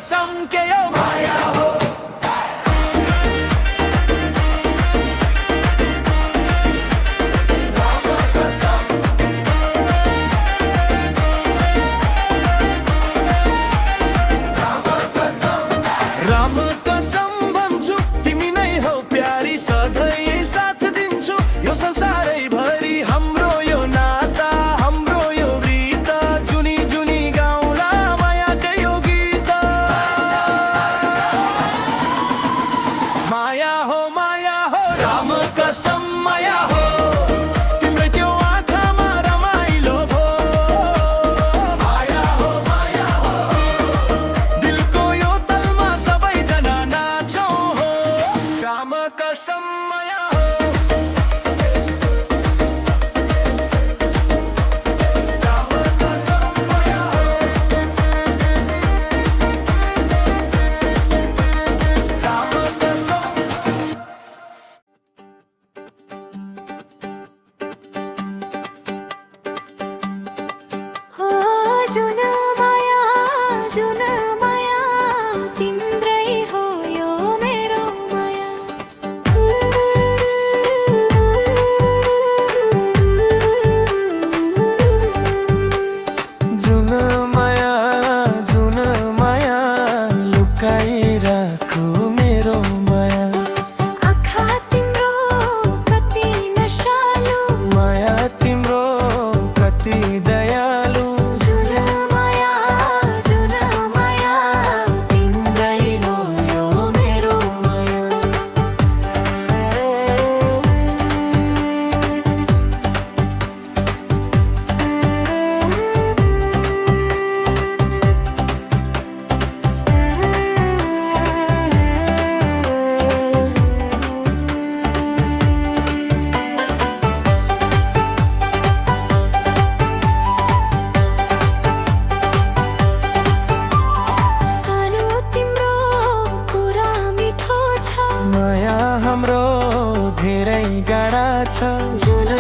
कसम के यो माया हो। राम कसम भन्छु तिमी नै हो प्यारी, सधैँ साथ दिन्छु यो संसारै भरि। हाम्रो यो नाता हाम्रो यो रीत, जुनी जुनी गाउँला मायाकै यो गीत। माया हो राम कसम माया हो, तिम्रै त्यो आँखामा रमाइलो भो। माया हो दिलको यो तलमा सबैजना नाचौँ हो। राम कसम माया हो। हो जुन माया तिम्रै हो यो मेरो माया। जुन माया लुकाइराखो मेरो माया। आँखा तिम्रो कति नशालु, माया तिम्रो कति दयालु। जुन माया तिम्रै हो यो मेरो माया। सानो तिम्रो कुरा मिठो छ, माया हाम्रो धेरै गाढा छ। जुन